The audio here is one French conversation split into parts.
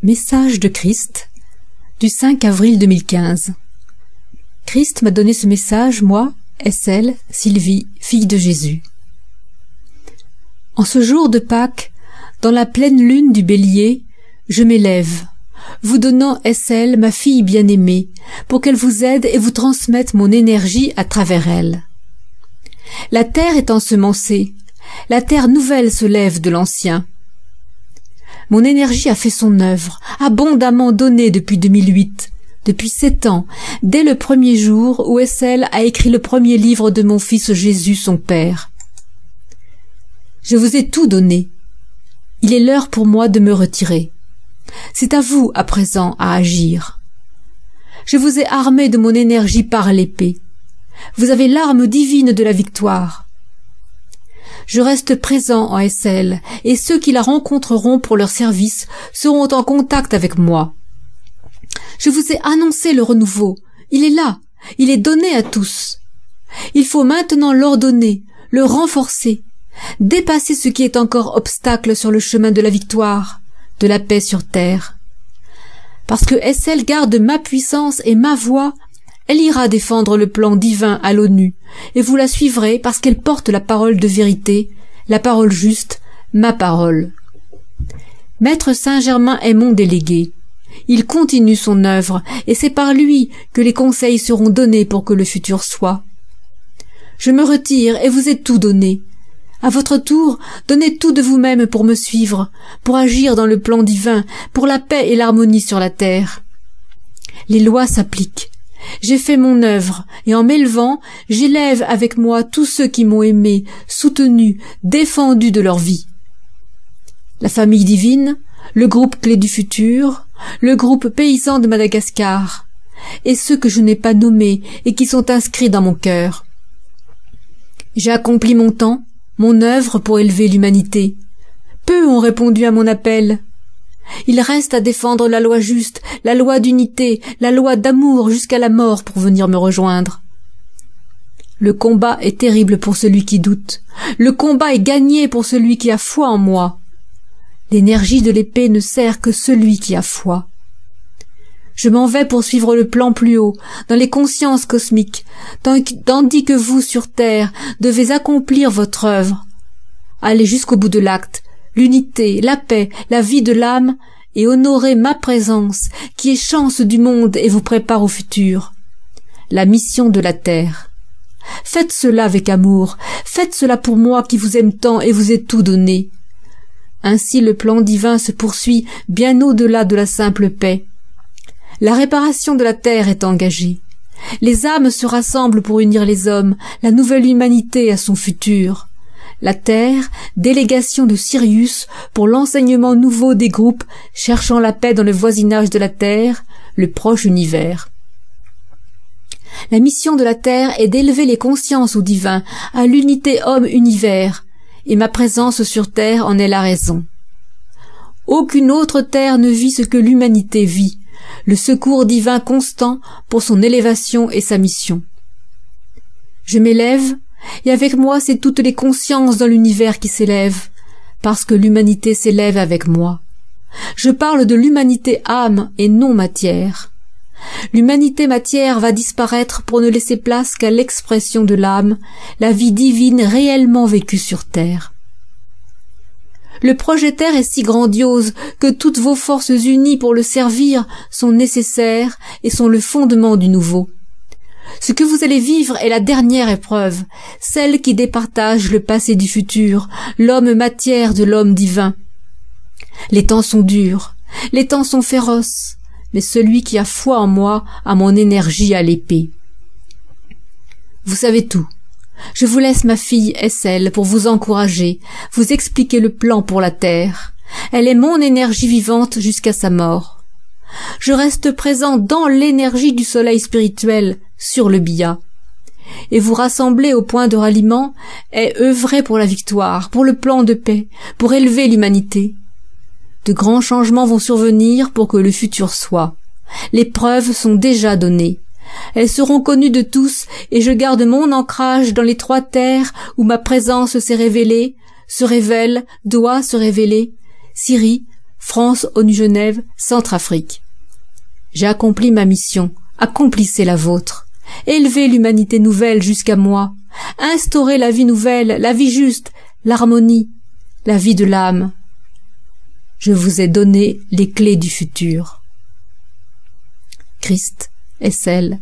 Message de Christ du 5 avril 2015. Christ m'a donné ce message, moi, SL, Sylvie, fille de Jésus. En ce jour de Pâques, dans la pleine lune du Bélier, je m'élève, vous donnant SL, ma fille bien-aimée, pour qu'elle vous aide et vous transmette mon énergie à travers elle. La terre est ensemencée, la terre nouvelle se lève de l'ancien. Mon énergie a fait son œuvre, abondamment donnée depuis 2008, depuis 7 ans, dès le premier jour où SL a écrit le premier livre de mon fils Jésus, son Père. Je vous ai tout donné. Il est l'heure pour moi de me retirer. C'est à vous, à présent, à agir. Je vous ai armé de mon énergie par l'épée. Vous avez l'arme divine de la victoire. Je reste présent en SL, et ceux qui la rencontreront pour leur service seront en contact avec moi. Je vous ai annoncé le renouveau. Il est là. Il est donné à tous. Il faut maintenant l'ordonner, le renforcer, dépasser ce qui est encore obstacle sur le chemin de la victoire, de la paix sur terre. Parce que SL garde ma puissance et ma voix, elle ira défendre le plan divin à l'ONU, et vous la suivrez parce qu'elle porte la parole de vérité, la parole juste, ma parole. Maître Saint-Germain est mon délégué. Il continue son œuvre, et c'est par lui que les conseils seront donnés pour que le futur soit. Je me retire et vous ai tout donné. À votre tour, donnez tout de vous-même pour me suivre, pour agir dans le plan divin, pour la paix et l'harmonie sur la terre. Les lois s'appliquent. J'ai fait mon œuvre, et en m'élevant, j'élève avec moi tous ceux qui m'ont aimé, soutenu, défendu de leur vie. La famille divine, le groupe Clé du futur, le groupe paysan de Madagascar, et ceux que je n'ai pas nommés et qui sont inscrits dans mon cœur. J'ai accompli mon temps, mon œuvre pour élever l'humanité. Peu ont répondu à mon appel. Il reste à défendre la loi juste, la loi d'unité, la loi d'amour jusqu'à la mort pour venir me rejoindre. Le combat est terrible pour celui qui doute. Le combat est gagné pour celui qui a foi en moi. L'énergie de l'épée ne sert que celui qui a foi. Je m'en vais pour suivre le plan plus haut, dans les consciences cosmiques, tandis que vous, sur terre, devez accomplir votre œuvre. Allez jusqu'au bout de l'acte, l'unité, la paix, la vie de l'âme, et honorer ma présence, qui est chance du monde et vous prépare au futur. La mission de la terre. Faites cela avec amour, faites cela pour moi qui vous aime tant et vous ai tout donné. Ainsi le plan divin se poursuit bien au-delà de la simple paix. La réparation de la terre est engagée. Les âmes se rassemblent pour unir les hommes, la nouvelle humanité à son futur. La Terre, délégation de Sirius pour l'enseignement nouveau des groupes cherchant la paix dans le voisinage de la Terre, le proche univers. La mission de la Terre est d'élever les consciences au divin, à l'unité homme-univers, et ma présence sur Terre en est la raison. Aucune autre Terre ne vit ce que l'humanité vit, le secours divin constant pour son élévation et sa mission. Je m'élève, et avec moi c'est toutes les consciences dans l'univers qui s'élèvent, parce que l'humanité s'élève avec moi. Je parle de l'humanité âme et non matière. L'humanité matière va disparaître pour ne laisser place qu'à l'expression de l'âme, la vie divine réellement vécue sur terre. Le projet Terre est si grandiose que toutes vos forces unies pour le servir sont nécessaires et sont le fondement du nouveau. Ce que vous allez vivre est la dernière épreuve, celle qui départage le passé du futur, l'homme matière de l'homme divin. Les temps sont durs, les temps sont féroces, mais celui qui a foi en moi a mon énergie à l'épée. Vous savez tout. Je vous laisse ma fille SL pour vous encourager, vous expliquer le plan pour la Terre. Elle est mon énergie vivante jusqu'à sa mort. Je reste présent dans l'énergie du soleil spirituel, sur le billa. Et vous rassembler au point de ralliement est œuvrer pour la victoire, pour le plan de paix, pour élever l'humanité. De grands changements vont survenir pour que le futur soit. Les preuves sont déjà données. Elles seront connues de tous, et je garde mon ancrage dans les 3 terres où ma présence s'est révélée, se révèle, doit se révéler, Syrie, France, ONU Genève, Centrafrique. J'ai accompli ma mission, accomplissez la vôtre. Élevez l'humanité nouvelle jusqu'à moi. Instaurez la vie nouvelle, la vie juste, l'harmonie, la vie de l'âme. Je vous ai donné les clés du futur. Christ, SL,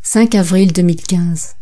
5 avril 2015.